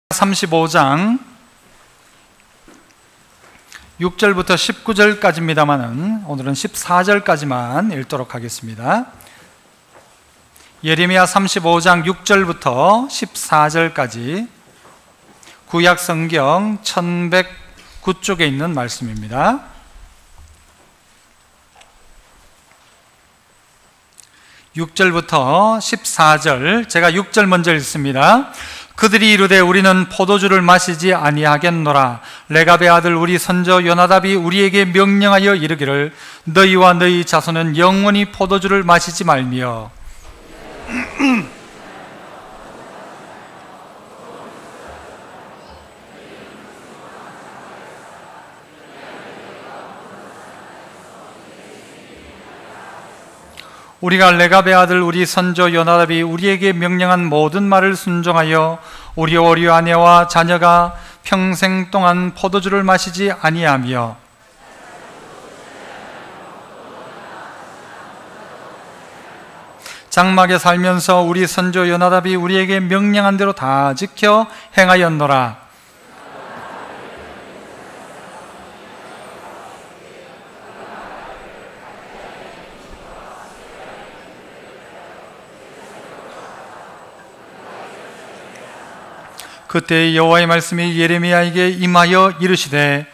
35장 6절부터 19절까지입니다만은 오늘은 14절까지만 읽도록 하겠습니다. 예레미야 35장 6절부터 14절까지 구약 성경 1109쪽에 있는 말씀입니다. 6절부터 14절, 제가 6절 먼저 읽습니다. 그들이 이르되 우리는 포도주를 마시지 아니하겠노라. 레갑의 아들 우리 선조 요나답이 우리에게 명령하여 이르기를 너희와 너희 자손은 영원히 포도주를 마시지 말며 우리가 레갑의 아들 우리 선조 요나답이 우리에게 명령한 모든 말을 순종하여 우리 오리 아내와 자녀가 평생 동안 포도주를 마시지 아니하며 장막에 살면서 우리 선조 요나답이 우리에게 명령한 대로 다 지켜 행하였노라. 그때 여호와의 말씀이 예레미야에게 임하여 이르시되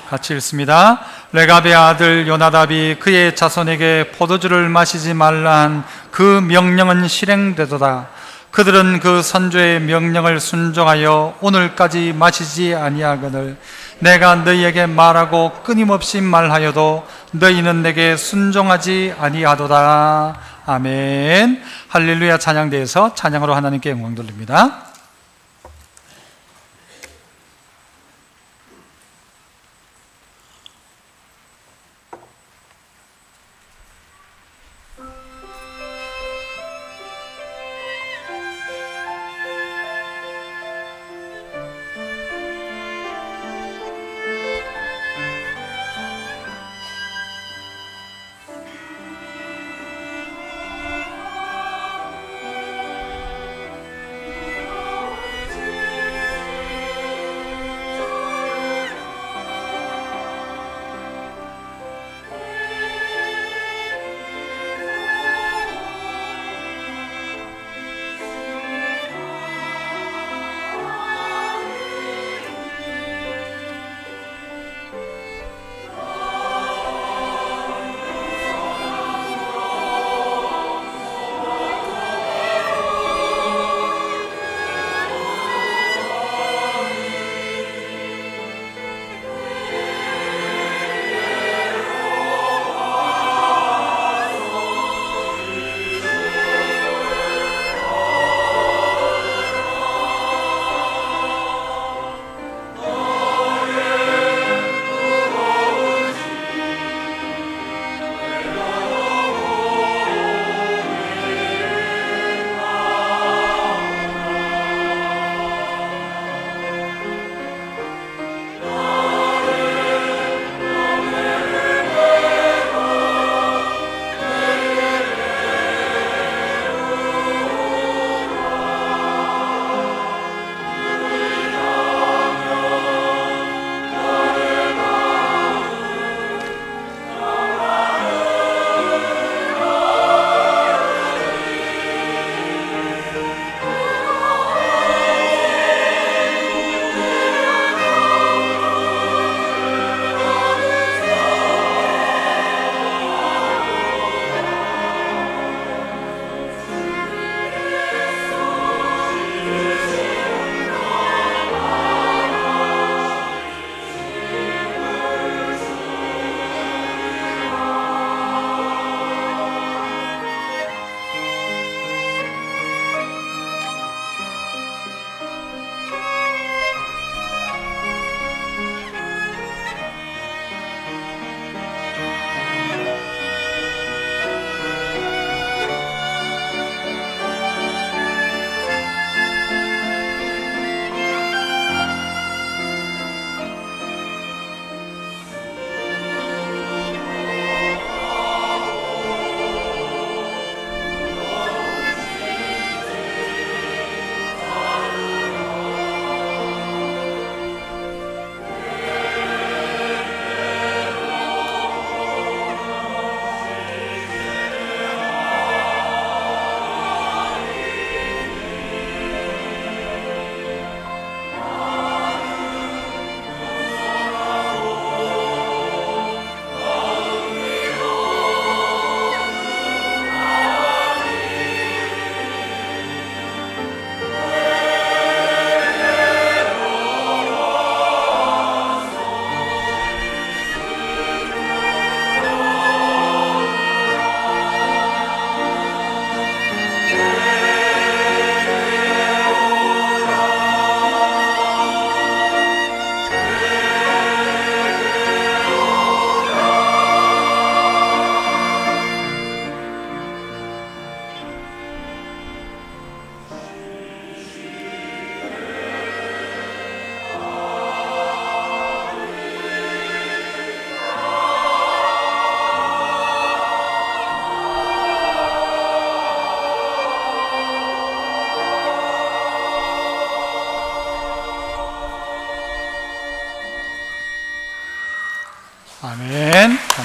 같이 읽습니다. 레갑의 아들 요나답이 그의 자손에게 포도주를 마시지 말라 한 그 명령은 실행되도다. 그들은 그 선조의 명령을 순종하여 오늘까지 마시지 아니하거늘 내가 너희에게 말하고 끊임없이 말하여도 너희는 내게 순종하지 아니하도다. 아멘. 할렐루야. 찬양대에서 찬양으로 하나님께 영광 돌립니다.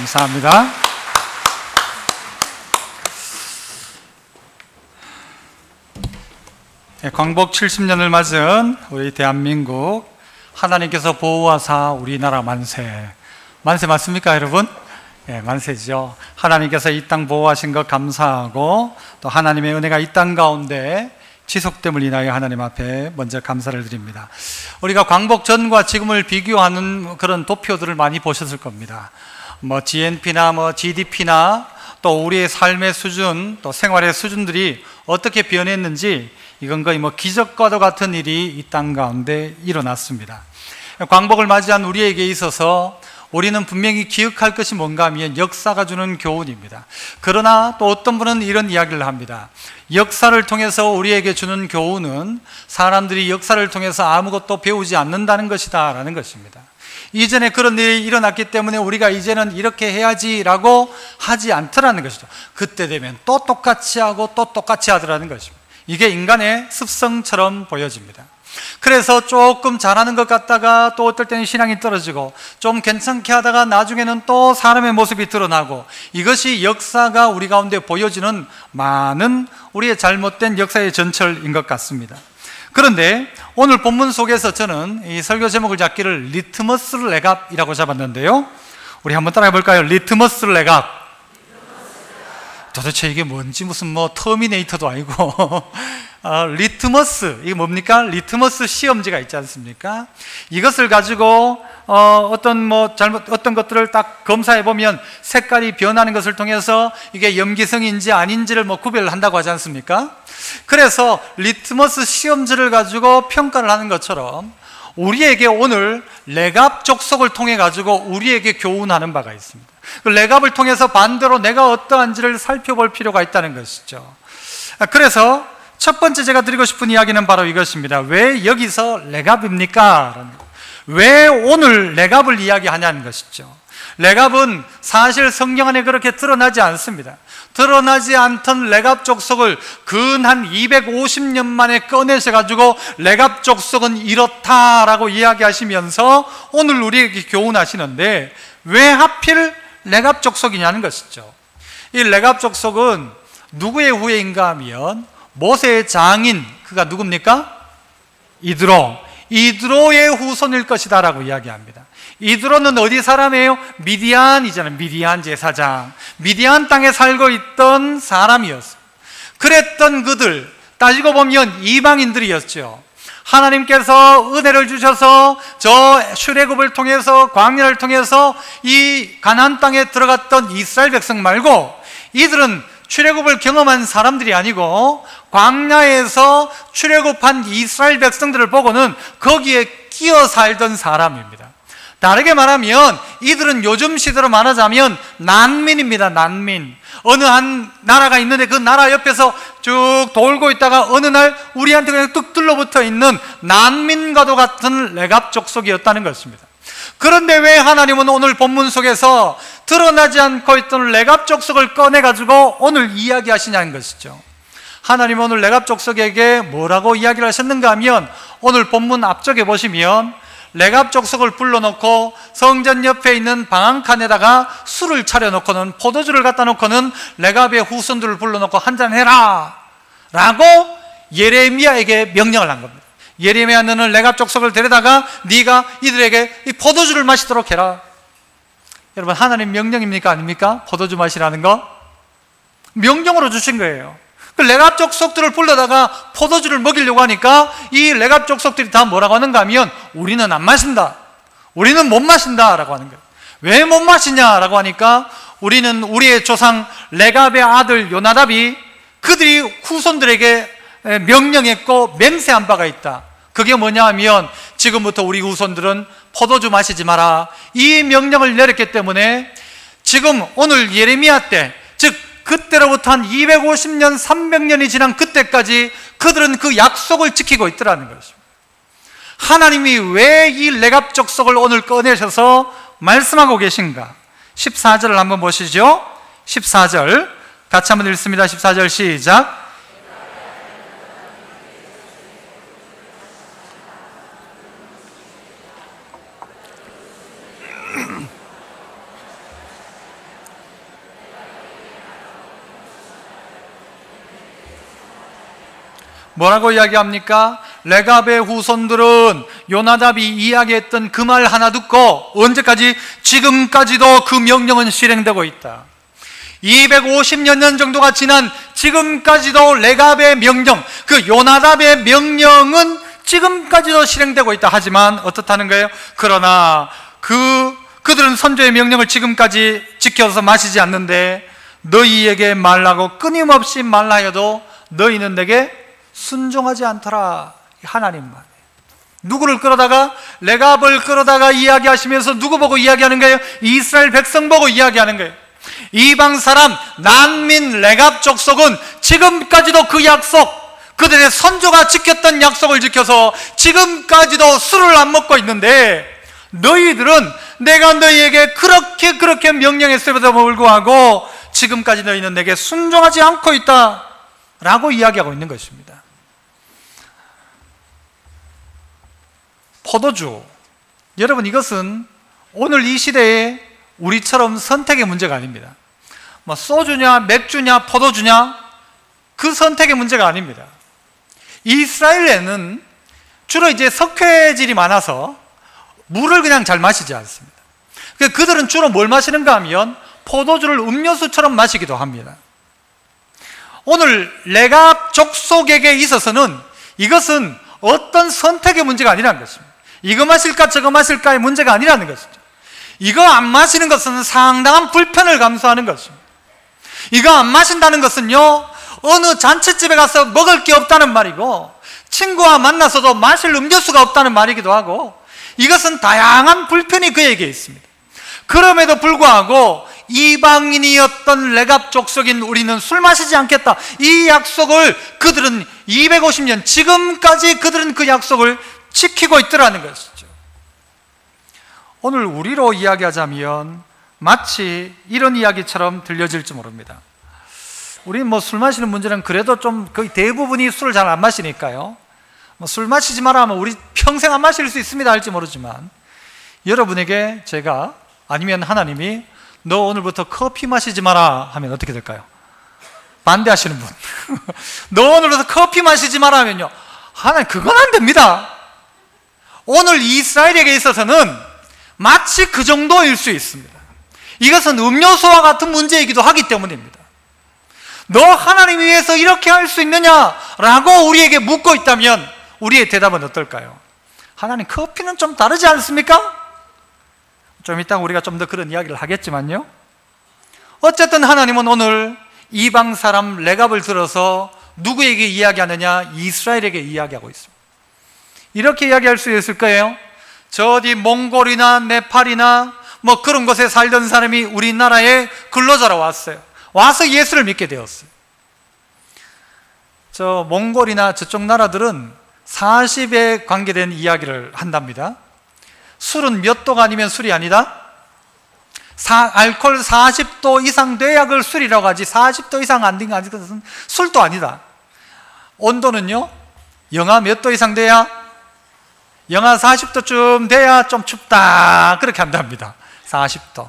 감사합니다. 광복 70년을 맞은 우리 대한민국, 하나님께서 보호하사 우리나라 만세. 만세 맞습니까, 여러분? 예, 만세죠. 하나님께서 이 땅 보호하신 것 감사하고, 또 하나님의 은혜가 이 땅 가운데 지속됨을 인하여 하나님 앞에 먼저 감사를 드립니다. 우리가 광복 전과 지금을 비교하는 그런 도표들을 많이 보셨을 겁니다. GNP나 GDP나 또 우리의 삶의 수준, 또 생활의 수준들이 어떻게 변했는지, 이건 거의 기적과도 같은 일이 이 땅 가운데 일어났습니다. 광복을 맞이한 우리에게 있어서 우리는 분명히 기억할 것이 뭔가 하면 역사가 주는 교훈입니다. 그러나 또 어떤 분은 이런 이야기를 합니다. 역사를 통해서 우리에게 주는 교훈은 사람들이 역사를 통해서 아무것도 배우지 않는다는 것이다 라는 것입니다. 이전에 그런 일이 일어났기 때문에 우리가 이제는 이렇게 해야지라고 하지 않더라는 것이죠. 그때 되면 또 똑같이 하고 또 똑같이 하더라는 것입니다. 이게 인간의 습성처럼 보여집니다. 그래서 조금 잘하는 것 같다가 또 어떨 때는 신앙이 떨어지고, 좀 괜찮게 하다가 나중에는 또 사람의 모습이 드러나고, 이것이 역사가 우리 가운데 보여지는 많은 우리의 잘못된 역사의 전철인 것 같습니다. 그런데 오늘 본문 속에서 저는 이 설교 제목을 잡기를 리트머스 레갑이라고 잡았는데요, 우리 한번 따라해 볼까요? 리트머스 레갑. 도대체 이게 뭔지, 무슨 터미네이터도 아니고 리트머스, 이게 뭡니까? 리트머스 시험지가 있지 않습니까? 이것을 가지고 어떤 것들을 딱 검사해 보면 색깔이 변하는 것을 통해서 이게 염기성인지 아닌지를 구별을 한다고 하지 않습니까? 그래서 리트머스 시험지를 가지고 평가를 하는 것처럼 우리에게 오늘 레갑 족속을 통해 가지고 우리에게 교훈하는 바가 있습니다. 그 레갑을 통해서 반대로 내가 어떠한지를 살펴볼 필요가 있다는 것이죠. 그래서 첫 번째 제가 드리고 싶은 이야기는 바로 이것입니다. 왜 여기서 레갑입니까? 왜 오늘 레갑을 이야기하냐는 것이죠. 레갑은 사실 성경 안에 그렇게 드러나지 않습니다. 드러나지 않던 레갑 족속을 근 한 250년 만에 꺼내셔가지고 레갑 족속은 이렇다라고 이야기하시면서 오늘 우리에게 교훈하시는데, 왜 하필 레갑 족속이냐는 것이죠. 이 레갑 족속은 누구의 후예인가 하면 모세의 장인, 그가 누굽니까? 이드로의 후손일 것이다 라고 이야기합니다. 이드로는 어디 사람이에요? 미디안이잖아요. 미디안 제사장, 미디안 땅에 살고 있던 사람이었어요. 그랬던 그들, 따지고 보면 이방인들이었죠. 하나님께서 은혜를 주셔서 저 출애굽을 통해서, 광야를 통해서 이 가나안 땅에 들어갔던 이스라엘 백성 말고, 이들은 출애굽을 경험한 사람들이 아니고 광야에서 출애굽한 이스라엘 백성들을 보고는 거기에 끼어 살던 사람입니다. 다르게 말하면 이들은 요즘 시대로 말하자면 난민입니다. 난민. 어느 한 나라가 있는데 그 나라 옆에서 쭉 돌고 있다가 어느 날 우리한테 그냥 뚝 들러붙어 있는 난민과도 같은 레갑 족속이었다는 것입니다. 그런데 왜 하나님은 오늘 본문 속에서 드러나지 않고 있던 레갑 족속을 꺼내가지고 오늘 이야기하시냐는 것이죠. 하나님은 오늘 레갑 족속에게 뭐라고 이야기를 하셨는가 하면, 오늘 본문 앞쪽에 보시면 레갑 족속을 불러놓고 성전 옆에 있는 방한칸에다가 술을 차려놓고는, 포도주를 갖다 놓고는 레갑의 후손들을 불러놓고 한잔해라 라고 예레미야에게 명령을 한 겁니다. 예레미야, 너는 레갑 족속을 데려다가 네가 이들에게 이 포도주를 마시도록 해라. 여러분, 하나님 명령입니까 아닙니까? 포도주 마시라는 거 명령으로 주신 거예요. 그 레갑 족속들을 불러다가 포도주를 먹이려고 하니까 이 레갑 족속들이 다 뭐라고 하는가 하면, 우리는 안 마신다, 우리는 못 마신다 라고 하는 거예요. 왜 못 마시냐라고 하니까, 우리는 우리의 조상 레갑의 아들 요나답이 그들이 후손들에게 명령했고 맹세한 바가 있다. 그게 뭐냐 하면, 지금부터 우리 후손들은 포도주 마시지 마라, 이 명령을 내렸기 때문에 지금 오늘 예레미야 때, 즉 그때로부터 한 250년, 300년이 지난 그때까지 그들은 그 약속을 지키고 있더라는 것입니다. 하나님이 왜 이 레갑 족속을 오늘 꺼내셔서 말씀하고 계신가? 14절을 한번 보시죠. 14절 같이 한번 읽습니다. 14절 시작. 뭐라고 이야기합니까? 레갑의 후손들은 요나답이 이야기했던 그 말 하나 듣고 언제까지? 지금까지도 그 명령은 실행되고 있다. 250여 년 정도가 지난 지금까지도 레갑의 명령, 그 요나답의 명령은 지금까지도 실행되고 있다. 하지만 어떻다는 거예요? 그러나 그들은 선조의 명령을 지금까지 지켜서 마시지 않는데 너희에게 말라고 끊임없이 말하여도 너희는 내게 순종하지 않더라. 하나님 말. 누구를 끌어다가? 레갑을 끌어다가 이야기하시면서 누구 보고 이야기하는 거예요? 이스라엘 백성 보고 이야기하는 거예요. 이방 사람, 난민 레갑 족속은 지금까지도 그 약속, 그들의 선조가 지켰던 약속을 지켜서 지금까지도 술을 안 먹고 있는데 너희들은 내가 너희에게 그렇게 명령했음에도 불구하고 지금까지 너희는 내게 순종하지 않고 있다 라고 이야기하고 있는 것입니다. 포도주, 여러분, 이것은 오늘 이 시대에 우리처럼 선택의 문제가 아닙니다. 뭐 소주냐 맥주냐 포도주냐 그 선택의 문제가 아닙니다. 이스라엘에는 주로 이제 석회질이 많아서 물을 그냥 잘 마시지 않습니다. 그들은 주로 뭘 마시는가 하면 포도주를 음료수처럼 마시기도 합니다. 오늘 레갑 족속에게 있어서는 이것은 어떤 선택의 문제가 아니라는 것입니다. 이거 마실까 저거 마실까의 문제가 아니라는 것이죠. 이거 안 마시는 것은 상당한 불편을 감수하는 것입니다. 이거 안 마신다는 것은요, 어느 잔치집에 가서 먹을 게 없다는 말이고 친구와 만나서도 마실 음료수가 없다는 말이기도 하고 이것은 다양한 불편이 그에게 있습니다. 그럼에도 불구하고 이방인이었던 레갑 족속인 우리는 술 마시지 않겠다, 이 약속을 그들은 250년 지금까지 그들은 그 약속을 지키고 있더라는 것이죠. 오늘 우리로 이야기하자면 마치 이런 이야기처럼 들려질지 모릅니다. 우리 뭐 술 마시는 문제는 그래도 좀 거의 대부분이 술을 잘 안 마시니까요, 뭐 술 마시지 마라 하면 우리 평생 안 마실 수 있습니다 할지 모르지만, 여러분에게 제가 아니면 하나님이 너 오늘부터 커피 마시지 마라 하면 어떻게 될까요? 반대하시는 분 너 오늘부터 커피 마시지 마라 하면요, 하나님 그건 안 됩니다. 오늘 이스라엘에게 있어서는 마치 그 정도일 수 있습니다. 이것은 음료수와 같은 문제이기도 하기 때문입니다. 너 하나님 위해서 이렇게 할 수 있느냐라고 우리에게 묻고 있다면 우리의 대답은 어떨까요? 하나님, 커피는 좀 다르지 않습니까? 좀 이따가 우리가 좀 더 그런 이야기를 하겠지만요, 어쨌든 하나님은 오늘 이방 사람 레갑을 들어서 누구에게 이야기하느냐? 이스라엘에게 이야기하고 있습니다. 이렇게 이야기할 수 있을 거예요. 저 어디 몽골이나 네팔이나 뭐 그런 곳에 살던 사람이 우리나라에 근로자로 왔어요. 와서 예수를 믿게 되었어요. 저 몽골이나 저쪽 나라들은 40에 관계된 이야기를 한답니다. 술은 몇 도가 아니면 술이 아니다? 알코올 40도 이상 돼야 그걸 술이라고 하지, 40도 이상 안 된 것은 술도 아니다. 온도는요, 영하 몇 도 이상 돼야? 영하 40도쯤 돼야 좀 춥다, 그렇게 한답니다. 40도.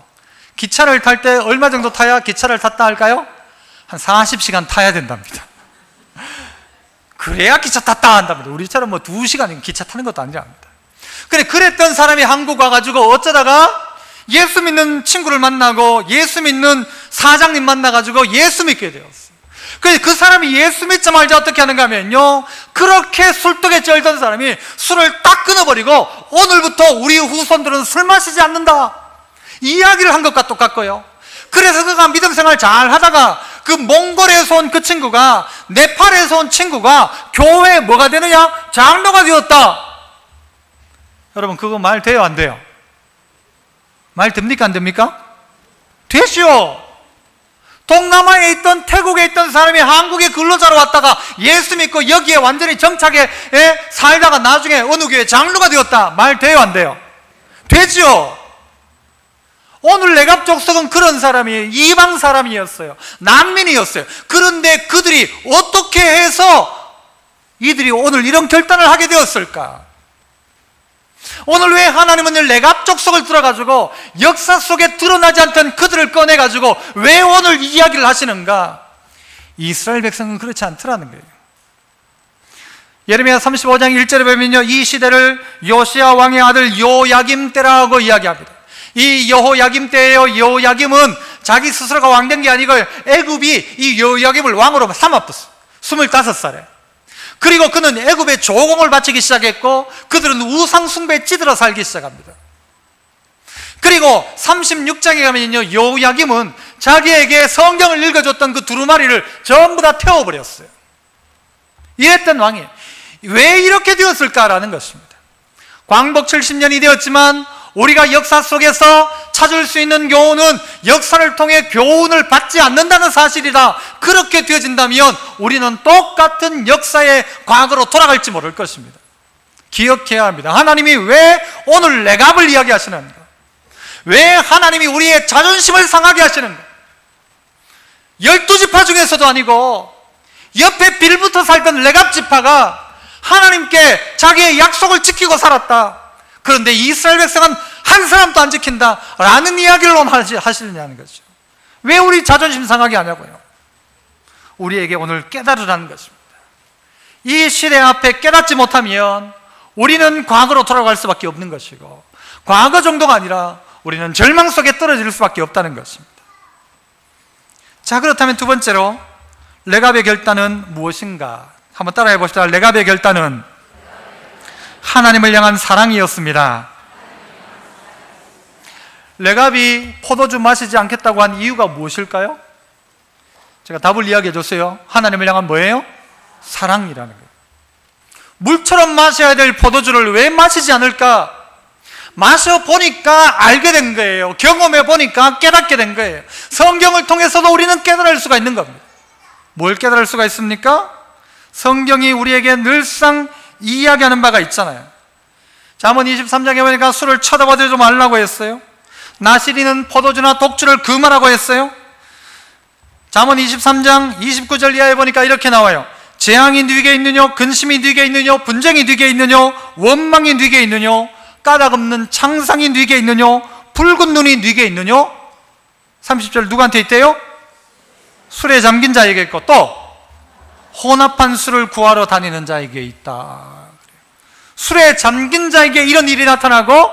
기차를 탈 때 얼마 정도 타야 기차를 탔다 할까요? 한 40시간 타야 된답니다. 그래야 기차 탔다 한답니다. 우리처럼 뭐 2시간 기차 타는 것도 아니랍니다. 근데 그랬던 사람이 한국 와가지고 어쩌다가 예수 믿는 친구를 만나고 예수 믿는 사장님 만나가지고 예수 믿게 되었어요. 그래서 그 사람이 예수 믿자마자 어떻게 하는가 하면요, 그렇게 술독에 쩔던 사람이 술을 딱 끊어버리고 오늘부터 우리 후손들은 술 마시지 않는다, 이야기를 한 것과 똑같고요. 그래서 그가 믿음 생활 잘 하다가 그 몽골에서 온 그 친구가, 네팔에서 온 친구가 교회에 뭐가 되느냐? 장로가 되었다. 여러분, 그거 말 돼요 안 돼요? 말 됩니까 안 됩니까? 되시오. 동남아에 있던, 태국에 있던 사람이 한국에 근로자로 왔다가 예수 믿고 여기에 완전히 정착해 살다가 나중에 어느 교회 장로가 되었다. 말 돼요 안 돼요? 되지요. 오늘 레갑 족속은 그런 사람이에요. 이방 사람이었어요. 난민이었어요. 그런데 그들이 어떻게 해서 이들이 오늘 이런 결단을 하게 되었을까? 오늘 왜 하나님은 레갑 족속을 들어가지고 역사 속에 드러나지 않던 그들을 꺼내가지고 왜 오늘 이 이야기를 하시는가? 이스라엘 백성은 그렇지 않더라는 거예요. 예레미야 35장 1절에 보면요, 이 시대를 요시야 왕의 아들 요야김 때라고 이야기합니다. 이 여호야김 때예요. 여호야김은 자기 스스로가 왕된 게 아니고 애굽이 이 여호야김을 왕으로 삼았었어. 25살에. 그리고 그는 애굽에 조공을 바치기 시작했고 그들은 우상 숭배에 찌들어 살기 시작합니다. 그리고 36장에 가면요, 여호야김은 자기에게 성경을 읽어줬던 그 두루마리를 전부 다 태워버렸어요. 이랬던 왕이에요. 왜 이렇게 되었을까라는 것입니다. 광복 70년이 되었지만 우리가 역사 속에서 찾을 수 있는 교훈은 역사를 통해 교훈을 받지 않는다는 사실이다. 그렇게 되어진다면 우리는 똑같은 역사의 과거로 돌아갈지 모를 것입니다. 기억해야 합니다. 하나님이 왜 오늘 레갑을 이야기하시는가? 왜 하나님이 우리의 자존심을 상하게 하시는가? 12지파 중에서도 아니고 옆에 빌붙어 살던 레갑 지파가 하나님께 자기의 약속을 지키고 살았다. 그런데 이스라엘 백성은 한 사람도 안 지킨다 라는 이야기를 하시느냐는 거죠. 왜 우리 자존심 상하게 하냐고요. 우리에게 오늘 깨달으라는 것입니다. 이 시대 앞에 깨닫지 못하면 우리는 과거로 돌아갈 수밖에 없는 것이고, 과거 정도가 아니라 우리는 절망 속에 떨어질 수밖에 없다는 것입니다. 자, 그렇다면 두 번째로 레갑의 결단은 무엇인가? 한번 따라해 봅시다. 레갑의 결단은 하나님을 향한 사랑이었습니다. 레갑이 포도주 마시지 않겠다고 한 이유가 무엇일까요? 제가 답을 이야기해 줬어요. 하나님을 향한 뭐예요? 사랑이라는 거예요. 물처럼 마셔야 될 포도주를 왜 마시지 않을까? 마셔보니까 알게 된 거예요. 경험해보니까 깨닫게 된 거예요. 성경을 통해서도 우리는 깨달을 수가 있는 겁니다. 뭘 깨달을 수가 있습니까? 성경이 우리에게 늘상 이야기하는 바가 있잖아요. 잠언 23장에 보니까 술을 쳐다보지 말라고 했어요. 나시리는 포도주나 독주를 금하라고 했어요. 잠언 23장 29절 이하에 보니까 이렇게 나와요. 재앙이 네게 있느뇨? 근심이 네게 있느뇨? 분쟁이 네게 있느뇨? 원망이 네게 있느뇨? 까닭 없는 창상이 네게 있느뇨? 붉은 눈이 네게 있느뇨? 30절 누구한테 있대요? 술에 잠긴 자에게 있고, 또 혼합한 술을 구하러 다니는 자에게 있다. 술에 잠긴 자에게 이런 일이 나타나고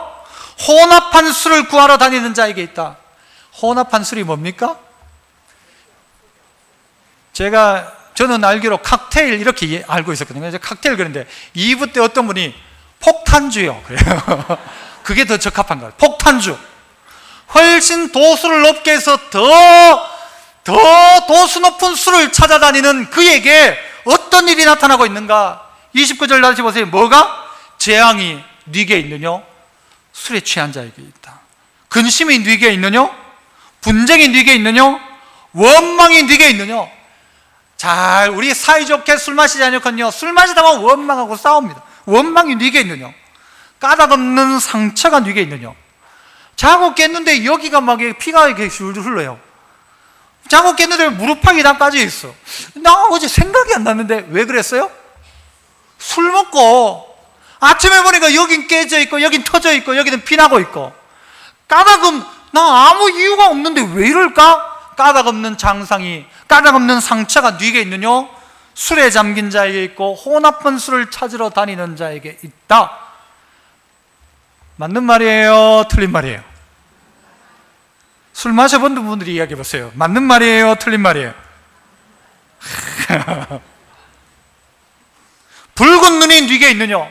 혼합한 술을 구하러 다니는 자에게 있다. 혼합한 술이 뭡니까? 저는 알기로 칵테일 이렇게 알고 있었거든요. 이제 칵테일 그런데 2부 때 어떤 분이 폭탄주요 그래요. 그게 더 적합한 거예요. 폭탄주. 훨씬 도수를 높게 해서 더 도수 높은 술을 찾아다니는 그에게 어떤 일이 나타나고 있는가? 29절 다시 보세요. 뭐가? 재앙이 네게 있느뇨? 술에 취한 자에게 있다. 근심이 네게 있느뇨? 분쟁이 네게 있느뇨? 원망이 네게 있느뇨? 잘 우리 사이좋게 술 마시지 않거든요. 술 마시다 보면 원망하고 싸웁니다. 원망이 네게 있느뇨? 까닭 없는 상처가 네게 있느뇨? 자고 깼는데 여기가 막 피가 이렇게 줄줄 흘러요. 자고 깼는데 무릎팍이 다 까져 있어. 나 어제 생각이 안 났는데 왜 그랬어요? 술 먹고 아침에 보니까 여긴 깨져 있고 여긴 터져 있고 여기는 피나고 있고. 까닭은 나 아무 이유가 없는데 왜 이럴까? 까닭 없는 장상이, 까닭 없는 상처가 네게 있느뇨? 술에 잠긴 자에게 있고 혼합한 술을 찾으러 다니는 자에게 있다. 맞는 말이에요? 틀린 말이에요? 술 마셔본 분들이 이야기해 보세요. 맞는 말이에요? 틀린 말이에요? 붉은 눈이 네게 있느뇨?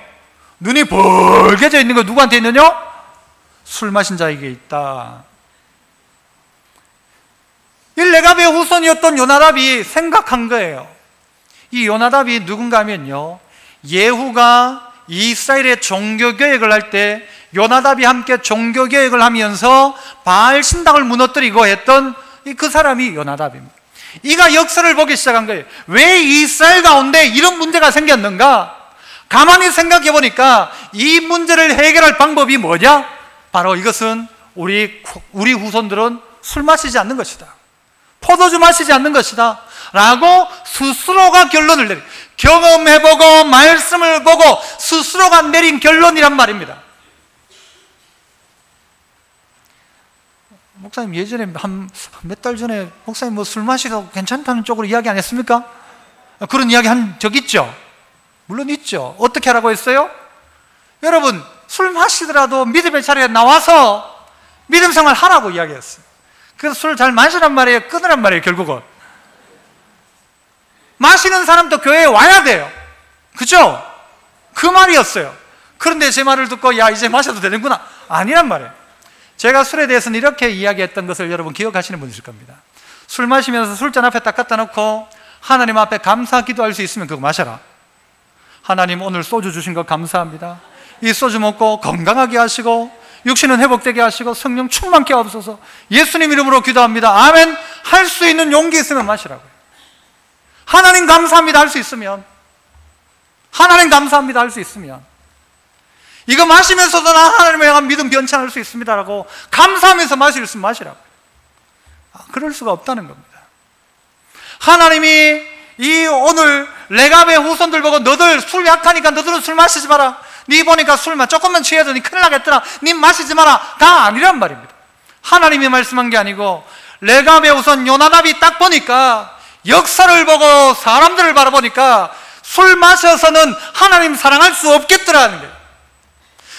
눈이 벌게져 있는 거 누구한테 있느뇨? 술 마신 자에게 있다. 이 레갑의 후손이었던 요나답이 생각한 거예요. 이 요나답이 누군가 하면요, 예후가 이스라엘의 종교개혁을 할 때 요나답이 함께 종교개혁을 하면서 바알 신당을 무너뜨리고 했던 그 사람이 요나답입니다. 이가 역사를 보기 시작한 거예요. 왜 이스라엘 가운데 이런 문제가 생겼는가? 가만히 생각해 보니까 이 문제를 해결할 방법이 뭐냐? 바로 이것은 우리 후손들은 술 마시지 않는 것이다. 포도주 마시지 않는 것이다 라고 스스로가 결론을 내린, 경험해보고 말씀을 보고 스스로가 내린 결론이란 말입니다. 목사님 예전에 한 몇 달 전에 목사님 뭐 술 마시고 괜찮다는 쪽으로 이야기 안 했습니까? 그런 이야기 한 적 있죠? 물론 있죠. 어떻게 하라고 했어요? 여러분, 술 마시더라도 믿음의 자리에 나와서 믿음 생활 하라고 이야기했어요. 그래서 술 잘 마시란 말이에요? 끊으란 말이에요? 결국은 마시는 사람도 교회에 와야 돼요. 그죠? 그 말이었어요. 그런데 제 말을 듣고 야 이제 마셔도 되는구나, 아니란 말이에요. 제가 술에 대해서는 이렇게 이야기했던 것을 여러분 기억하시는 분이실 겁니다. 술 마시면서 술잔 앞에 딱 갖다 놓고 하나님 앞에 감사 기도할 수 있으면 그거 마셔라. 하나님, 오늘 소주 주신 거 감사합니다. 이 소주 먹고 건강하게 하시고 육신은 회복되게 하시고 성령 충만케 하옵소서. 예수님 이름으로 기도합니다. 아멘. 할 수 있는 용기 있으면 마시라고요. 하나님 감사합니다 할 수 있으면, 하나님 감사합니다 할 수 있으면, 이거 마시면서도 나 하나님을 향한 믿음 변천할 수 있습니다라고 감사하면서 마실 수 있으면 마시라고요. 그럴 수가 없다는 겁니다. 하나님이 이 오늘 레갑의 후손들 보고 너들 술 약하니까 너들은 술 마시지 마라, 네 보니까 술만 조금만 취해도 니 큰일 나겠더라, 니 마시지 마라, 다 아니란 말입니다. 하나님이 말씀한 게 아니고 레갑의 후손 요나답이 딱 보니까, 역사를 보고 사람들을 바라보니까 술 마셔서는 하나님 사랑할 수 없겠더라는 거예요.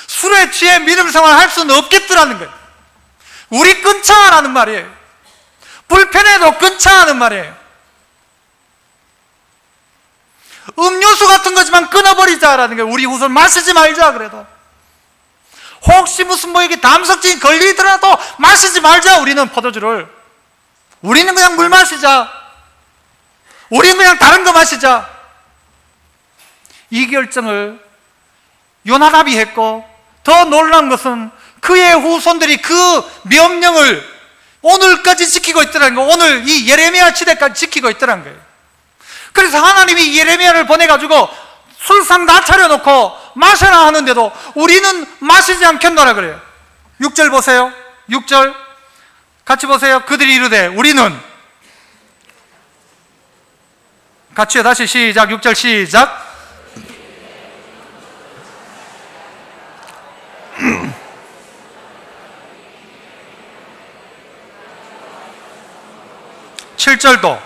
술에 취해 믿음 생활 할 수는 없겠더라는 거예요. 우리 끊자라는 말이에요. 불편해도 끊자는 말이에요. 음료수 같은 거지만 끊어버리자라는 거예요. 우리 후손 마시지 말자. 그래도 혹시 무슨 뭐 이게 담석증이 걸리더라도 마시지 말자. 우리는 포도주를, 우리는 그냥 물 마시자, 우리는 그냥 다른 거 마시자. 이 결정을 요나답이 했고, 더 놀라운 것은 그의 후손들이 그 명령을 오늘까지 지키고 있더라는 거예요. 오늘 이 예레미야 시대까지 지키고 있더라는 거예요. 그래서 하나님이 예레미야를 보내가지고 술상 다 차려놓고 마셔라 하는데도 우리는 마시지 않겠노라 그래요. 6절 보세요. 6절 같이 보세요. 그들이 이르되 우리는, 같이요. 다시 시작. 6절 시작. (7절도)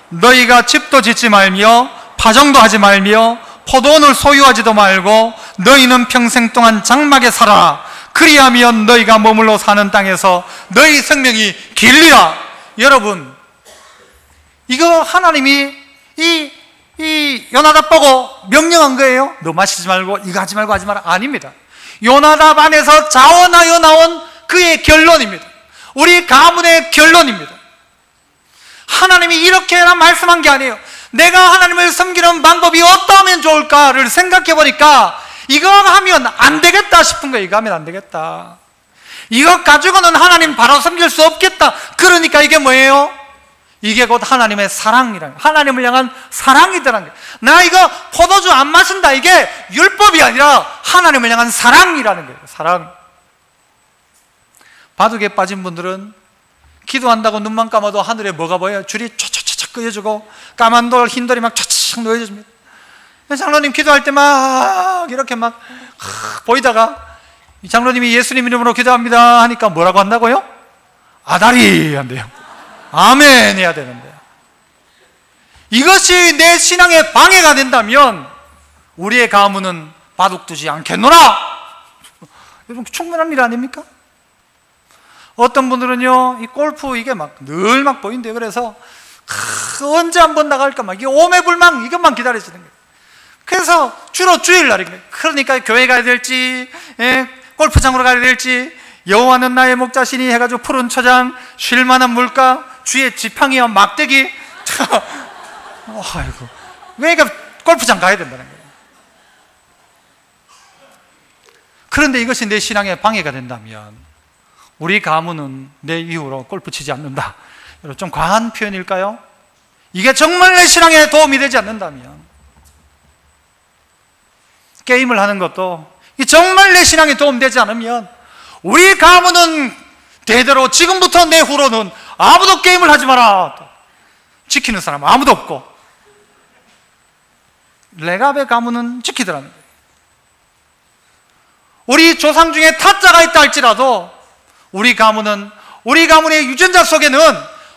너희가 집도 짓지 말며 파종도 하지 말며 포도원을 소유하지도 말고 너희는 평생 동안 장막에 살아라. 그리하면 너희가 머물러 사는 땅에서 너희 생명이 길리라. 여러분, 이거 하나님이 이 요나답 보고 명령한 거예요? 너 마시지 말고 이거 하지 말고 하지 마라. 아닙니다. 요나답 안에서 자원하여 나온 그의 결론입니다. 우리 가문의 결론입니다. 하나님이 이렇게나 말씀한 게 아니에요. 내가 하나님을 섬기는 방법이 어떠하면 좋을까를 생각해 보니까 이거 하면 안 되겠다 싶은 거예요. 이거 하면 안 되겠다, 이거 가지고는 하나님 바로 섬길 수 없겠다. 그러니까 이게 뭐예요? 이게 곧 하나님의 사랑이라는, 하나님을 향한 사랑이더라는 거예요. 나 이거 포도주 안 마신다, 이게 율법이 아니라 하나님을 향한 사랑이라는 거예요. 사랑. 바둑에 빠진 분들은 기도한다고 눈만 감아도 하늘에 뭐가 보여요? 줄이 촤촤촤 끄여주고 까만 돌, 흰 돌이 막 촤촤 놓여집니다. 장로님 기도할 때 막 이렇게 막 보이다가 장로님이 예수님 이름으로 기도합니다 하니까 뭐라고 한다고요? 아다리 한대요. 아멘 해야 되는데, 이것이 내 신앙에 방해가 된다면 우리의 가문은 바둑 두지 않겠노라. 여러분, 충분한 일 아닙니까? 어떤 분들은요, 이 골프 이게 막 늘 막 보인대요. 그래서 언제 한번 나갈까 막 이게 오매불망 이것만 기다리시는 거예요. 그래서 주로 주일날이에요. 그러니까 교회 가야 될지, 골프장으로 가야 될지, 여호와는 나의 목자시니 해가지고 푸른 초장, 쉴만한 물가, 주의 지팡이와 막대기. 아이고, 왜 이거 골프장 가야 된다는 거예요. 그런데 이것이 내 신앙에 방해가 된다면 우리 가문은 내 이후로 골프 치지 않는다. 여러분, 좀 과한 표현일까요? 이게 정말 내 신앙에 도움이 되지 않는다면, 게임을 하는 것도 정말 내 신앙에 도움되지 않으면 우리 가문은 대대로 지금부터 내 후로는 아무도 게임을 하지 마라, 지키는 사람 아무도 없고, 레갑의 가문은 지키더라는 거예요. 우리 조상 중에 타짜가 있다 할지라도 우리 가문은, 우리 가문의 유전자 속에는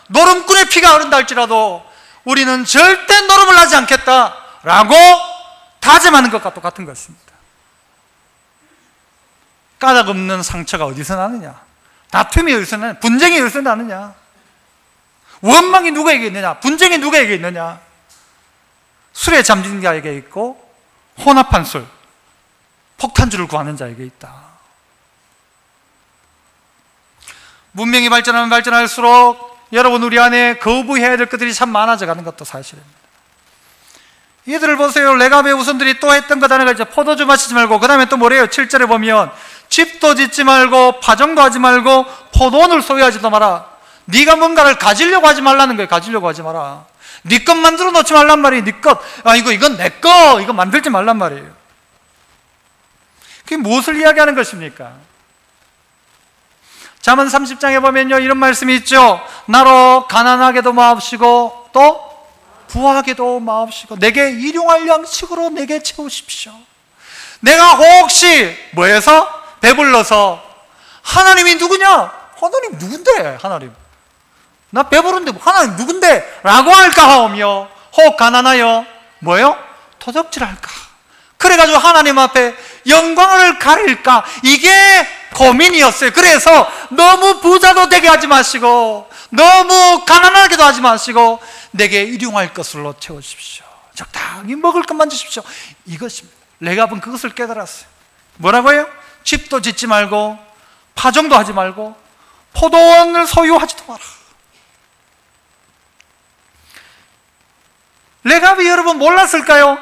노름꾼의 피가 흐른다 할지라도 우리는 절대 노름을 하지 않겠다라고 다짐하는 것과 똑같은 것입니다. 까닭 없는 상처가 어디서 나느냐? 다툼이 어디서 나느냐? 분쟁이 어디서 나느냐? 원망이 누구에게 있느냐? 분쟁이 누구에게 있느냐? 술에 잠든 자에게 있고 혼합한 술, 폭탄주를 구하는 자에게 있다. 문명이 발전하면 발전할수록 여러분 우리 안에 거부해야 될 것들이 참 많아져 가는 것도 사실입니다. 이들을 보세요. 레갑의 후손들이 또 했던 것 하나가 이제 포도주 마시지 말고, 그 다음에 또 뭐래요? 7절에 보면 집도 짓지 말고 파종도 하지 말고 포도원을 소유하지도 마라. 네가 뭔가를 가지려고 하지 말라는 거예요. 가지려고 하지 마라. 네 것 만들어 놓지 말란 말이에요. 네 것. 이건 내 거. 이거 만들지 말란 말이에요. 그게 무엇을 이야기하는 것입니까? 잠언 30장에 보면요, 이런 말씀이 있죠. 나로 가난하게도 마옵시고 또 부하게도 마옵시고 내게 일용할 양식으로 내게 채우십시오. 내가 혹시 뭐해서 배불러서 하나님이 누구냐? 하나님 누군데? 하나님 나 배부른데 하나님 누군데? 라고 할까 하오며 혹 가난하여 뭐예요? 도적질할까? 그래가지고 하나님 앞에 영광을 가릴까? 이게 고민이었어요. 그래서 너무 부자도 되게 하지 마시고 너무 가난하게도 하지 마시고 내게 일용할 것으로 채우십시오. 적당히 먹을 것만 주십시오. 이것입니다. 레갑은 그것을 깨달았어요. 뭐라고요? 집도 짓지 말고 파종도 하지 말고 포도원을 소유하지도 마라. 레갑이 여러분 몰랐을까요?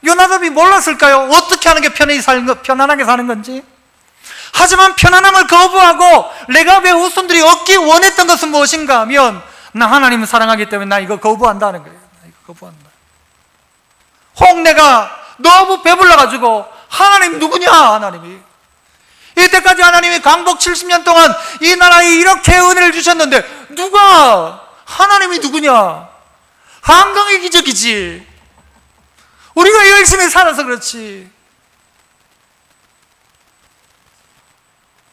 요나답이 몰랐을까요? 어떻게 하는 게 편안하게 사는 건지. 하지만 편안함을 거부하고 레갑의 후손들이 얻기 원했던 것은 무엇인가 하면 나 하나님을 사랑하기 때문에 나 이거 거부한다는 거예요. 나 이거 거부한다. 혹 내가 너무 배불러가지고 하나님 누구냐? 하나님이 이때까지 하나님이 강복 70년 동안 이 나라에 이렇게 은혜를 주셨는데 누가? 하나님이 누구냐? 한강의 기적이지. 우리가 열심히 살아서 그렇지.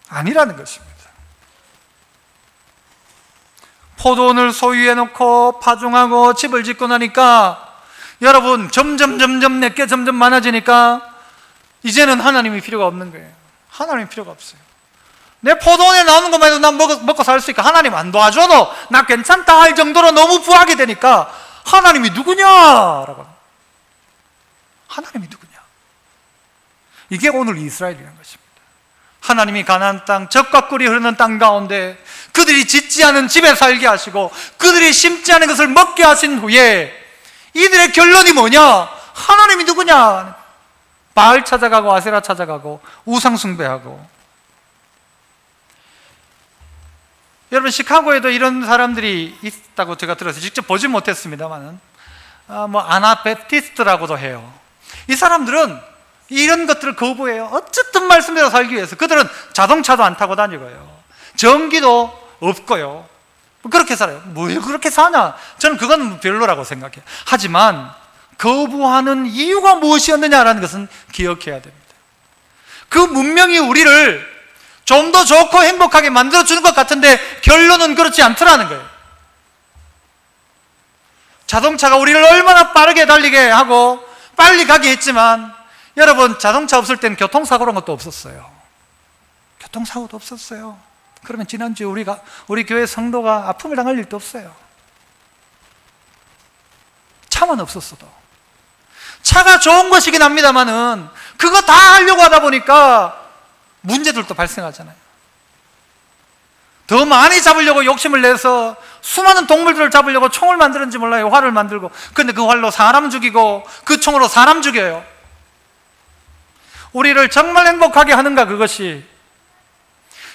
아니라는 것입니다. 포도원을 소유해놓고 파종하고 집을 짓고 나니까 여러분 점점 내게 점점 많아지니까 이제는 하나님이 필요가 없는 거예요. 하나님이 필요가 없어요. 내 포도원에 나오는 것만 해도 난 먹고 살 수 있고 하나님 안 도와줘도 나 괜찮다 할 정도로 너무 부하게 되니까 하나님이 누구냐라고. 하나님이 누구냐? 이게 오늘 이스라엘이라는 것입니다. 하나님이 가나안 땅, 젖과 꿀이 흐르는 땅 가운데 그들이 짓지 않은 집에 살게 하시고 그들이 심지 않은 것을 먹게 하신 후에 이들의 결론이 뭐냐? 하나님이 누구냐? 바알 찾아가고 아세라 찾아가고 우상 숭배하고. 여러분 시카고에도 이런 사람들이 있다고 제가 들었어요. 직접 보지 못했습니다만은 아나베프티스트라고도 해요. 이 사람들은 이런 것들을 거부해요. 어쨌든 말씀대로 살기 위해서. 그들은 자동차도 안 타고 다니고요, 전기도 없고요, 그렇게 살아요. 왜 그렇게 사냐? 저는 그건 별로라고 생각해요. 하지만 거부하는 이유가 무엇이었느냐라는 것은 기억해야 됩니다. 그 문명이 우리를 좀 더 좋고 행복하게 만들어주는 것 같은데 결론은 그렇지 않더라는 거예요. 자동차가 우리를 얼마나 빠르게 달리게 하고 빨리 가게 했지만 여러분 자동차 없을 때는 교통사고란 것도 없었어요. 교통사고도 없었어요. 그러면 지난주에 우리 교회 성도가 아픔을 당할 일도 없어요. 차만 없었어도. 차가 좋은 것이긴 합니다만은 그거 다 하려고 하다 보니까 문제들도 발생하잖아요. 더 많이 잡으려고 욕심을 내서 수많은 동물들을 잡으려고 총을 만드는지 몰라요. 활을 만들고. 근데 그 활로 사람 죽이고 그 총으로 사람 죽여요. 우리를 정말 행복하게 하는가? 그것이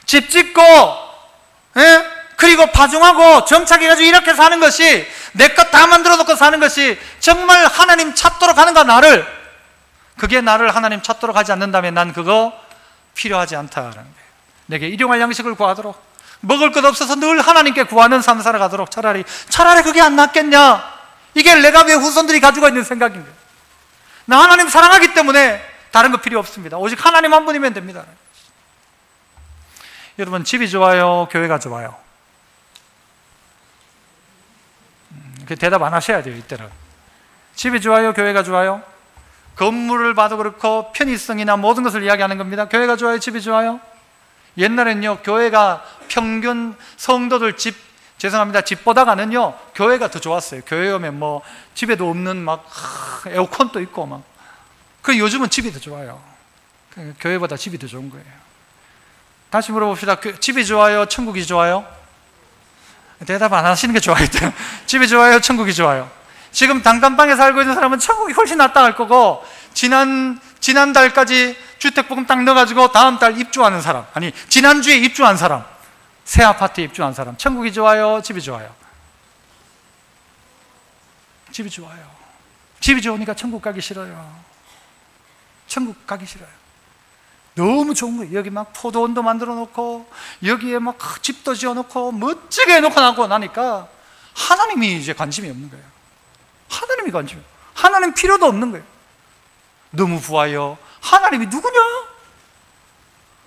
집 짓고 그리고 파종하고 정착해가지고 이렇게 사는 것이, 내 것 다 만들어 놓고 사는 것이 정말 하나님 찾도록 하는가? 그게 나를 하나님 찾도록 하지 않는다면 난 그거 필요하지 않다라는 거예요. 내게 일용할 양식을 구하도록, 먹을 것 없어서 늘 하나님께 구하는 삶 살아가도록 차라리 그게 안 낫겠냐? 이게 레갑의 후손들이 가지고 있는 생각인 거예요. 나 하나님 사랑하기 때문에 다른 거 필요 없습니다. 오직 하나님 한 분이면 됩니다. 여러분 집이 좋아요? 교회가 좋아요? 대답 안 하셔야 돼요. 이때는 집이 좋아요? 교회가 좋아요? 건물을 봐도 그렇고 편의성이나 모든 것을 이야기하는 겁니다. 교회가 좋아요? 집이 좋아요? 옛날에는요, 교회가 평균 성도들 집보다가는요, 교회가 더 좋았어요. 교회 오면 뭐 집에도 없는 막 에어컨도 있고 막. 그 요즘은 집이 더 좋아요. 교회보다 집이 더 좋은 거예요. 다시 물어봅시다. 집이 좋아요? 천국이 좋아요? 대답 안 하시는 게 좋아요. 집이 좋아요? 천국이 좋아요? 지금 단칸방에 살고 있는 사람은 천국이 훨씬 낫다 할 거고, 지난달까지 주택보금 딱 넣어가지고 다음 달 입주하는 사람, 아니 지난주에 입주한 사람, 새 아파트에 입주한 사람, 천국이 좋아요? 집이 좋아요? 집이 좋아요. 집이 좋으니까 천국 가기 싫어요. 천국 가기 싫어요. 너무 좋은 거예요. 여기 막 포도원도 만들어 놓고 여기에 막 집도 지어 놓고 멋지게 해놓고 나고 나니까 하나님이 이제 관심이 없는 거예요. 하나님이 관심이, 하나님 필요도 없는 거예요. 너무 부하여 하나님이 누구냐?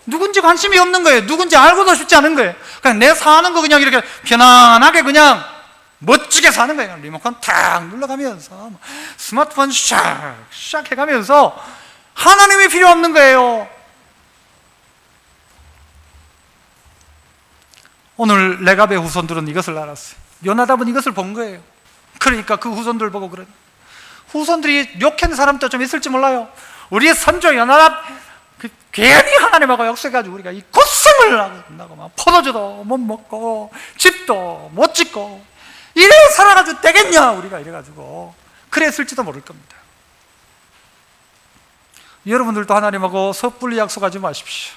누군지 관심이 없는 거예요. 누군지 알고도 싶지 않은 거예요. 그냥 내 사는 거 그냥 이렇게 편안하게 그냥 멋지게 사는 거예요. 리모컨 탁 눌러가면서 스마트폰 샥 해가면서 하나님이 필요 없는 거예요. 오늘 레갑의 후손들은 이것을 알았어요. 요나답은 이것을 본 거예요. 그러니까 그 후손들 보고 그래. 후손들이 욕한 사람도 좀 있을지 몰라요. 우리의 선조 요나답 괜히 하나님하고 역사해가지고 우리가 이 고생을 하고 막 포도주도 못 먹고 집도 못 짓고 이래 살아가지고 되겠냐 우리가 이래가지고 그랬을지도 모를 겁니다. 여러분들도 하나님하고 섣불리 약속하지 마십시오.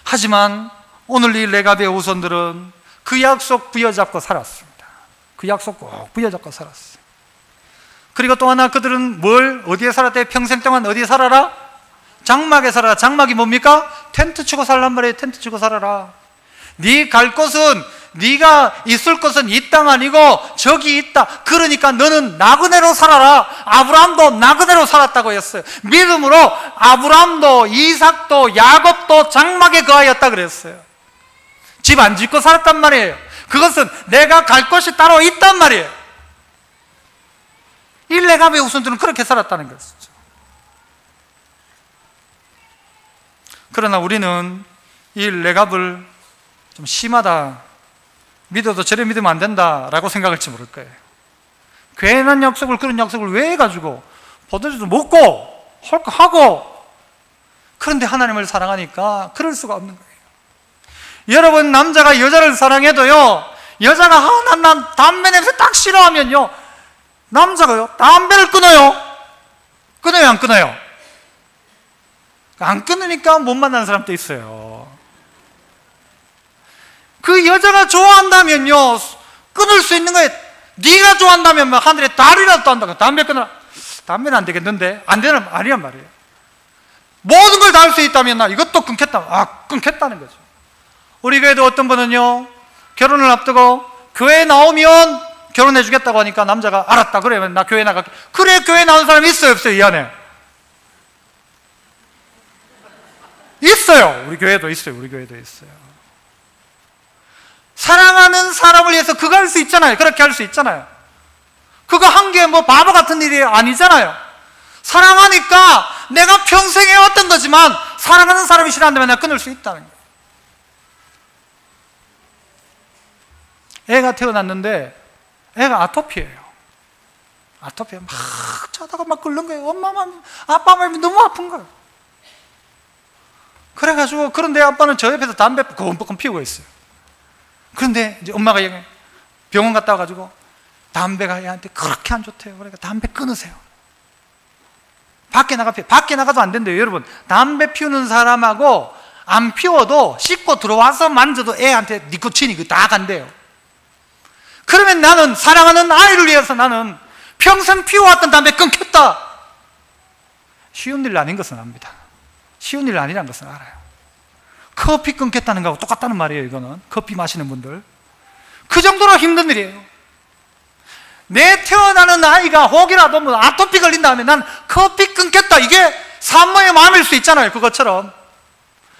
하지만 오늘 이 레갑의 후손들은 그 약속 부여잡고 살았습니다. 그 약속 꼭 부여잡고 살았어요. 그리고 또 하나 그들은 어디에 살았대? 평생 동안 어디에 살아라? 장막에 살아라. 장막이 뭡니까? 텐트 치고 살란 말이에요. 텐트 치고 살아라. 네 갈 곳은, 네가 있을 곳은 이 땅 아니고 저기 있다. 그러니까 너는 나그네로 살아라. 아브라함도 나그네로 살았다고 했어요. 믿음으로 아브라함도 이삭도 야곱도 장막에 거하였다 그랬어요. 집 안 짓고 살았단 말이에요. 그것은 내가 갈 곳이 따로 있단 말이에요. 이 레갑의 후손들은 그렇게 살았다는 것이죠. 그러나 우리는 이 레갑을 좀 심하다, 믿어도 저래 믿으면 안 된다라고 생각할지 모를 거예요. 괜한 약속을, 그런 약속을 왜 해가지고 포도주도 먹고 하고, 그런데 하나님을 사랑하니까 그럴 수가 없는 거예요. 여러분, 남자가 여자를 사랑해도요, 여자가 난 담배 냄새 딱 싫어하면요, 남자가요 담배를 끊어요. 끊어요, 안 끊어요? 안 끊으니까 못 만나는 사람도 있어요. 그 여자가 좋아한다면요 끊을 수 있는 거예요. 네가 좋아한다면 하늘에 달이라도 한다고. 담배 끊어라. 담배는 안 되겠는데, 안 되는 아니란 말이에요. 모든 걸 다 할 수 있다면 나 이것도 끊겠다. 끊겠다는 거죠. 우리 교회도 어떤 분은요, 결혼을 앞두고 교회에 나오면 결혼해 주겠다고 하니까 남자가 알았다, 그러면 나 교회 나갈게. 그래, 교회 나온 사람이 있어요, 없어요? 이 안에 있어요. 우리 교회도 있어요. 우리 교회도 있어요. 사랑하는 사람을 위해서 그거 할 수 있잖아요. 그렇게 할 수 있잖아요. 그거 한 게 뭐 바보 같은 일이 아니잖아요. 사랑하니까 내가 평생 해왔던 거지만 사랑하는 사람이 싫어한다면 내가 끊을 수 있다는 거예요. 애가 태어났는데 애가 아토피예요. 아토피에 막 자다가 막 끓는 거예요. 엄마만, 아빠 마음이 너무 아픈 거예요. 그래가지고, 그런데 아빠는 저 옆에서 담배 껌껌 피우고 있어요. 그런데 이제 엄마가 병원 갔다 와가지고 담배가 애한테 그렇게 안 좋대요. 그러니까 담배 끊으세요. 밖에 나가도 안 된대요. 여러분, 담배 피우는 사람하고 안 피워도 씻고 들어와서 만져도 애한테 니코틴이 다 간대요. 그러면 나는 사랑하는 아이를 위해서 나는 평생 피워왔던 담배 끊겠다. 쉬운 일 아닌 것은 압니다. 쉬운 일 아니라는 것은 알아요. 커피 끊겠다는 거하고 똑같다는 말이에요. 이거는 커피 마시는 분들, 그 정도로 힘든 일이에요. 내 태어나는 아이가 혹이라도 뭐 아토피 걸린 다음에 난 커피 끊겠다, 이게 산모의 마음일 수 있잖아요. 그것처럼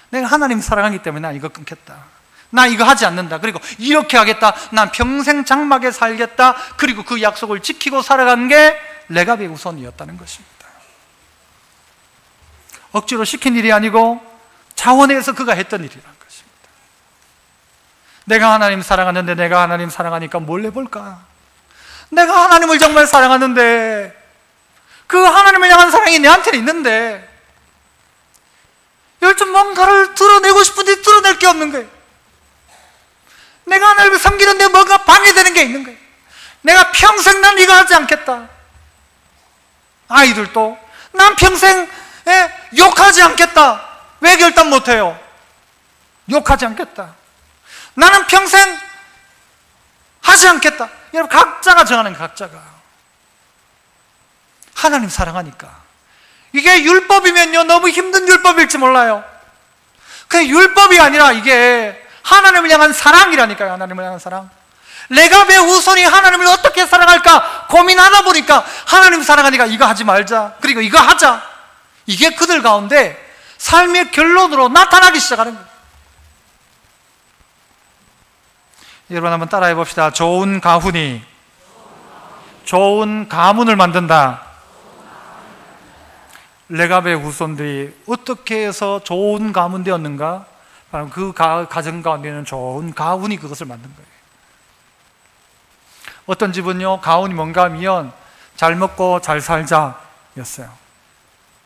내가 하나님 사랑하기 때문에 난 이거 끊겠다, 나 이거 하지 않는다, 그리고 이렇게 하겠다, 난 평생 장막에 살겠다, 그리고 그 약속을 지키고 살아간 게 레갑의 후손이었다는 것입니다. 억지로 시킨 일이 아니고 자원해서 그가 했던 일이라는 것입니다. 내가 하나님 사랑하는데 내가 하나님 사랑하니까 뭘 해볼까? 내가 하나님을 정말 사랑하는데 그 하나님을 향한 사랑이 내한테는 있는데 요즘 뭔가를 드러내고 싶은데 드러낼 게 없는 거예요. 내가 하나님을 섬기는데 뭔가 방해되는 게 있는 거예요. 내가 평생 난 이거 하지 않겠다. 아이들도 난 평생 욕하지 않겠다. 왜 결단 못해요? 욕하지 않겠다. 나는 평생 하지 않겠다. 여러분 각자가 정하는 각자가 하나님 사랑하니까 이게 율법이면요 너무 힘든 율법일지 몰라요. 그게 율법이 아니라 이게 하나님을 향한 사랑이라니까요. 하나님을 향한 사랑. 레갑의 후손이 하나님을 어떻게 사랑할까 고민하다 보니까 하나님 사랑하니까 이거 하지 말자, 그리고 이거 하자. 이게 그들 가운데 삶의 결론으로 나타나기 시작하는 거예요. 여러분 한번 따라해 봅시다. 좋은 가훈이 좋은 가문을 만든다. 레갑의 후손들이 어떻게 해서 좋은 가문 되었는가? 바로 그 가정 가운데는 좋은 가훈이 그것을 만든 거예요. 어떤 집은요 가훈이 뭔가 하면 잘 먹고 잘 살자 였어요.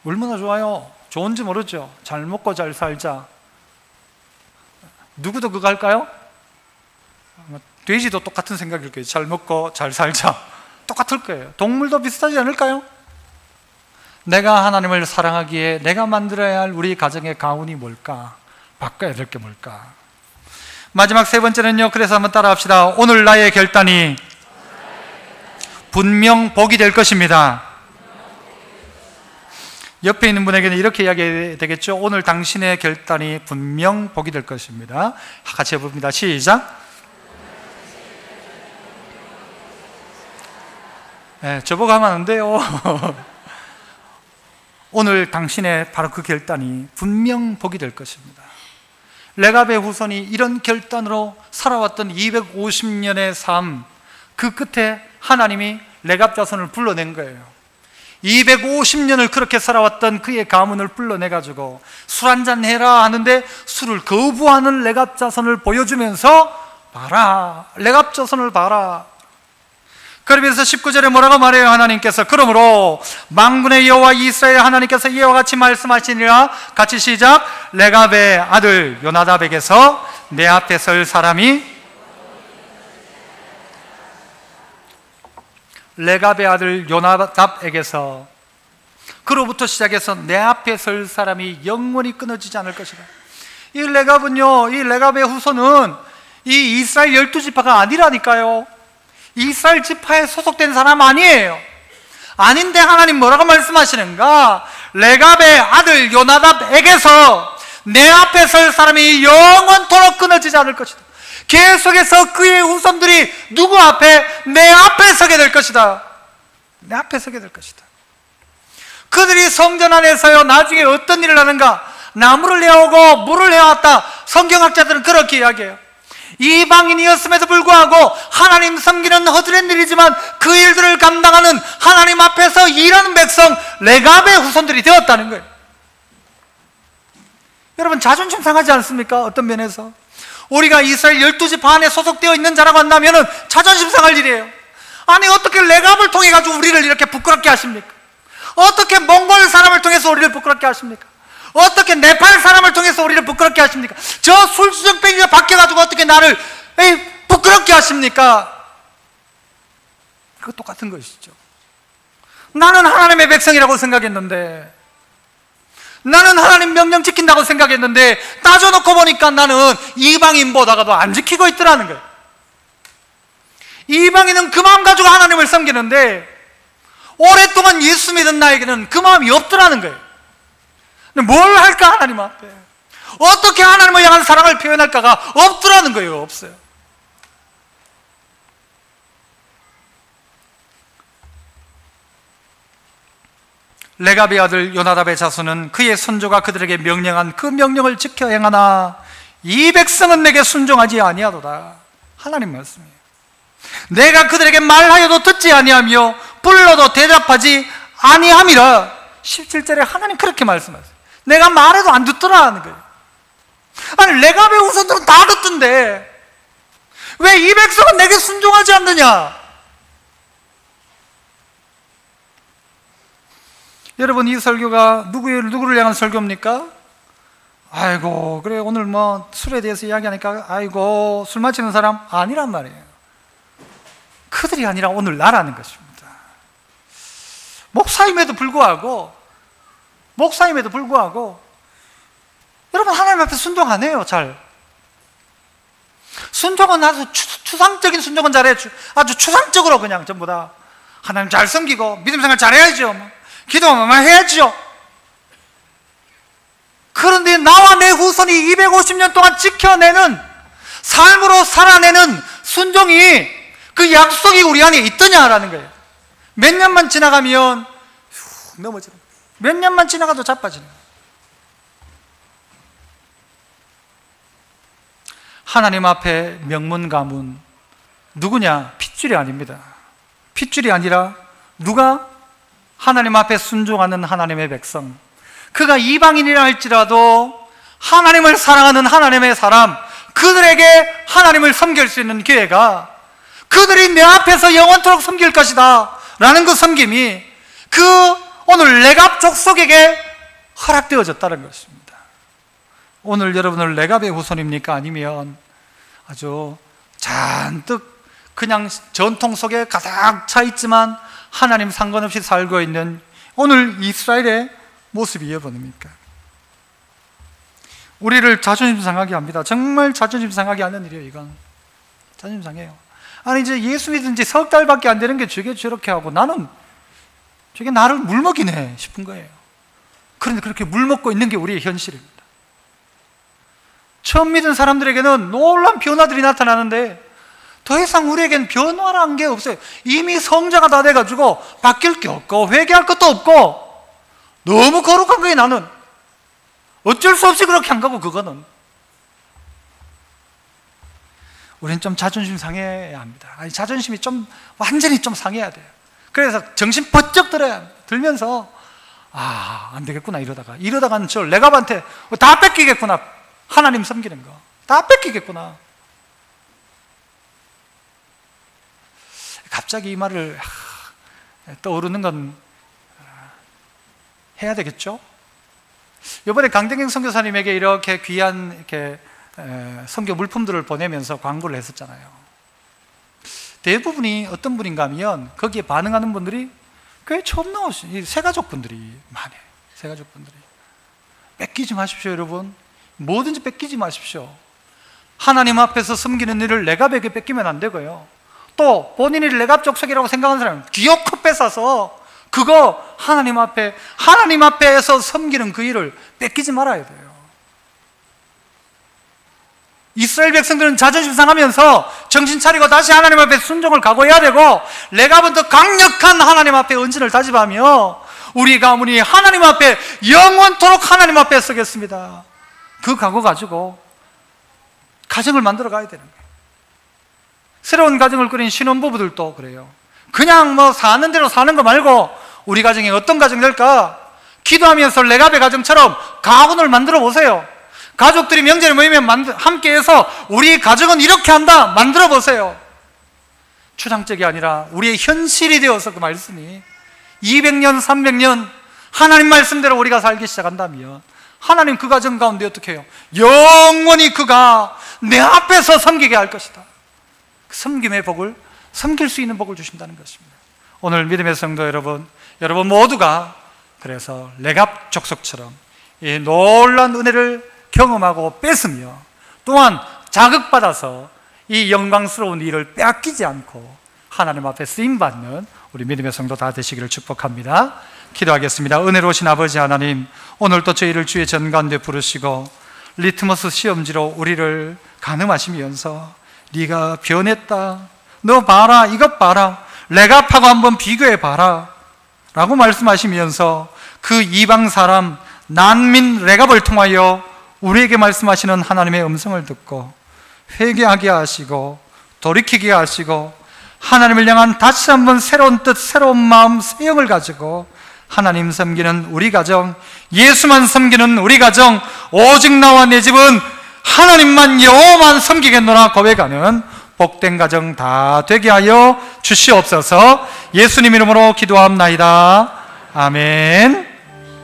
얼마나 좋아요. 좋은지 모르죠. 잘 먹고 잘 살자. 누구도 그거 할까요? 돼지도 똑같은 생각일 거예요. 잘 먹고 잘 살자. 똑같을 거예요. 동물도 비슷하지 않을까요? 내가 하나님을 사랑하기에 내가 만들어야 할 우리 가정의 가훈이 뭘까? 바꿔야 될 게 뭘까? 마지막 세 번째는요, 그래서 한번 따라합시다. 오늘 나의 결단이 분명 복이 될 것입니다. 옆에 있는 분에게는 이렇게 이야기해야 되겠죠. 오늘 당신의 결단이 분명 복이 될 것입니다. 같이 해봅니다. 시작. 네, 저보고 하면 안 돼요. 오늘 당신의 바로 그 결단이 분명 복이 될 것입니다. 레갑의 후손이 이런 결단으로 살아왔던 250년의 삶, 그 끝에 하나님이 레갑 자손을 불러낸 거예요. 250년을 그렇게 살아왔던 그의 가문을 불러내가지고 술 한잔 해라 하는데 술을 거부하는 레갑 자손을 보여주면서 봐라, 레갑 자손을 봐라. 그러면서 19절에 뭐라고 말해요? 하나님께서 그러므로 만군의 여호와 이스라엘 하나님께서 이와 같이 말씀하시니라. 같이 시작. 레갑의 아들 요나답에게서 내 앞에 설 사람이, 레갑의 아들 요나답에게서, 그로부터 시작해서 내 앞에 설 사람이 영원히 끊어지지 않을 것이다. 이 레갑은요, 이 레갑의 후손은 이 이스라엘 12지파가 아니라니까요. 이스라엘 지파에 소속된 사람 아니에요. 아닌데 하나님 뭐라고 말씀하시는가? 레갑의 아들 요나답에게서 내 앞에 설 사람이 영원토록 끊어지지 않을 것이다. 계속해서 그의 후손들이 누구 앞에? 내 앞에 서게 될 것이다. 내 앞에 서게 될 것이다. 그들이 성전 안에서요 나중에 어떤 일을 하는가? 나무를 해오고 물을 해왔다. 성경학자들은 그렇게 이야기해요. 이방인이었음에도 불구하고 하나님 섬기는 허드렛 일이지만 그 일들을 감당하는 하나님 앞에서 일하는 백성 레갑의 후손들이 되었다는 거예요. 여러분 자존심 상하지 않습니까? 어떤 면에서 우리가 이스라엘 12지파 안에 소속되어 있는 자라고 한다면 자존심 상할 일이에요. 아니 어떻게 레갑을 통해 가지고 우리를 이렇게 부끄럽게 하십니까? 어떻게 몽골 사람을 통해서 우리를 부끄럽게 하십니까? 어떻게 네팔 사람을 통해서 우리를 부끄럽게 하십니까? 저 술주정뱅이가 바뀌어가지고 어떻게 나를 부끄럽게 하십니까? 그거 똑같은 것이죠. 나는 하나님의 백성이라고 생각했는데, 나는 하나님 명령 지킨다고 생각했는데 따져놓고 보니까 나는 이방인보다가도 안 지키고 있더라는 거예요. 이방인은 그 마음 가지고 하나님을 섬기는데 오랫동안 예수 믿은 나에게는 그 마음이 없더라는 거예요. 뭘 할까 하나님 앞에? 어떻게 하나님을 향한 사랑을 표현할까가 없더라는 거예요. 없어요. 레갑의 아들 요나답의 자손은 그의 선조가 그들에게 명령한 그 명령을 지켜 행하나 이 백성은 내게 순종하지 아니하도다. 하나님 말씀이에요. 내가 그들에게 말하여도 듣지 아니하며 불러도 대답하지 아니함이라. 17절에 하나님 그렇게 말씀하세요. 내가 말해도 안 듣더라 하는 거예요. 아니 레갑의 후손들은 다 듣던데 왜 이 백성은 내게 순종하지 않느냐? 여러분, 이 설교가 누구를 향한 설교입니까? 아이고 그래 오늘 뭐 술에 대해서 이야기하니까 아이고 술 마시는 사람 아니란 말이에요. 그들이 아니라 오늘 나라는 것입니다. 목사임에도 불구하고 여러분 하나님 앞에 순종 안 해요. 잘 순종은 아주 추상적인 순종은 잘해요. 아주 추상적으로 그냥 전부 다 하나님 잘 섬기고 믿음 생활 잘해야죠. 기도만 해야죠. 그런데 나와 내 후손이 250년 동안 지켜내는 삶으로 살아내는 순종이 그 약속이 우리 안에 있더냐라는 거예요. 몇 년만 지나가면 넘어지는 거예요. 몇 년만 지나가도 자빠지는 거예요. 하나님 앞에 명문가문 누구냐? 핏줄이 아닙니다. 핏줄이 아니라 누가? 하나님 앞에 순종하는 하나님의 백성. 그가 이방인이라 할지라도 하나님을 사랑하는 하나님의 사람, 그들에게 하나님을 섬길 수 있는 기회가 그들이 내 앞에서 영원토록 섬길 것이다 라는 그 섬김이 오늘 레갑 족속에게 허락되어졌다는 것입니다. 오늘 여러분은 레갑의 후손입니까? 아니면 아주 잔뜩 그냥 전통 속에 가득 차 있지만 하나님 상관없이 살고 있는 오늘 이스라엘의 모습이 여러분입니까? 우리를 자존심 상하게 합니다. 정말 자존심 상하게 하는 일이에요. 이건 자존심 상해요. 아니 이제 예수 믿은 지 석 달밖에 안 되는 게 저게 저렇게 하고 나는 저게 나를 물먹이네 싶은 거예요. 그런데 그렇게 물먹고 있는 게 우리의 현실입니다. 처음 믿은 사람들에게는 놀라운 변화들이 나타나는데 더 이상 우리에겐 변화란 게 없어요. 이미 성자가 다 돼가지고 바뀔 게 없고 회개할 것도 없고 너무 거룩한 거예요. 나는 어쩔 수 없이 그렇게 한 거고, 그거는 우리는 좀 자존심 상해야 합니다. 아니 자존심이 좀 완전히 좀 상해야 돼요. 그래서 정신 번쩍 들면서 안 되겠구나 이러다가는 저 레갑한테 다 뺏기겠구나. 하나님 섬기는 거 다 뺏기겠구나. 갑자기 이 말을 떠오르는 건 해야 되겠죠? 이번에 강댕경 선교사님에게 이렇게 귀한 선교 물품들을 보내면서 광고를 했었잖아요. 대부분이 어떤 분인가 하면 거기에 반응하는 분들이 꽤 처음 나오신 새가족분들이 많아요. 새가족분들이 뺏기지 마십시오. 여러분 뭐든지 뺏기지 마십시오. 하나님 앞에서 섬기는 일을 레갑에게 뺏기면 안 되고요. 또 본인이 레갑 족속이라고 생각하는 사람은 기어코 뺏어서 그거 하나님 앞에서 섬기는 그 일을 뺏기지 말아야 돼요. 이스라엘 백성들은 자존심 상하면서 정신 차리고 다시 하나님 앞에 순종을 각오해야 되고, 레갑은 더 강력한 하나님 앞에 은진을 다짐하며 우리 가문이 하나님 앞에 영원토록 하나님 앞에 서겠습니다. 그 각오 가지고 가정을 만들어 가야 되는 거예요. 새로운 가정을 꾸린 신혼부부들도 그래요. 그냥 사는 대로 사는 거 말고 우리 가정이 어떤 가정이 될까? 기도하면서 레갑의 가정처럼 가문을 만들어 보세요. 가족들이 명절에 모이면 함께해서 우리 가정은 이렇게 한다 만들어 보세요. 추상적이 아니라 우리의 현실이 되어서 그 말씀이 200년 300년 하나님 말씀대로 우리가 살기 시작한다면 하나님 그 가정 가운데 어떻게 해요? 영원히 그가 내 앞에서 섬기게 할 것이다. 그 섬김의 복을, 섬길 수 있는 복을 주신다는 것입니다. 오늘 믿음의 성도 여러분 모두가 그래서 레갑 족속처럼 이 놀라운 은혜를 경험하고 뺏으며 또한 자극받아서 이 영광스러운 일을 빼앗기지 않고 하나님 앞에 쓰임받는 우리 믿음의 성도 다 되시기를 축복합니다. 기도하겠습니다. 은혜로우신 아버지 하나님, 오늘도 저희를 주의 전가운데 부르시고 리트머스 시험지로 우리를 가늠하시면서 네가 변했다, 너 봐라, 이것 봐라, 레갑하고 한번 비교해 봐라 라고 말씀하시면서 그 이방 사람 난민 레갑을 통하여 우리에게 말씀하시는 하나님의 음성을 듣고 회개하게 하시고 돌이키게 하시고 하나님을 향한 다시 한번 새로운 뜻, 새로운 마음, 새 영을 가지고 하나님 섬기는 우리 가정, 예수만 섬기는 우리 가정, 오직 나와 내 집은 하나님만 여호와만 섬기겠노라 고백하는 복된 가정 다 되게 하여 주시옵소서. 예수님 이름으로 기도합나이다. 아멘.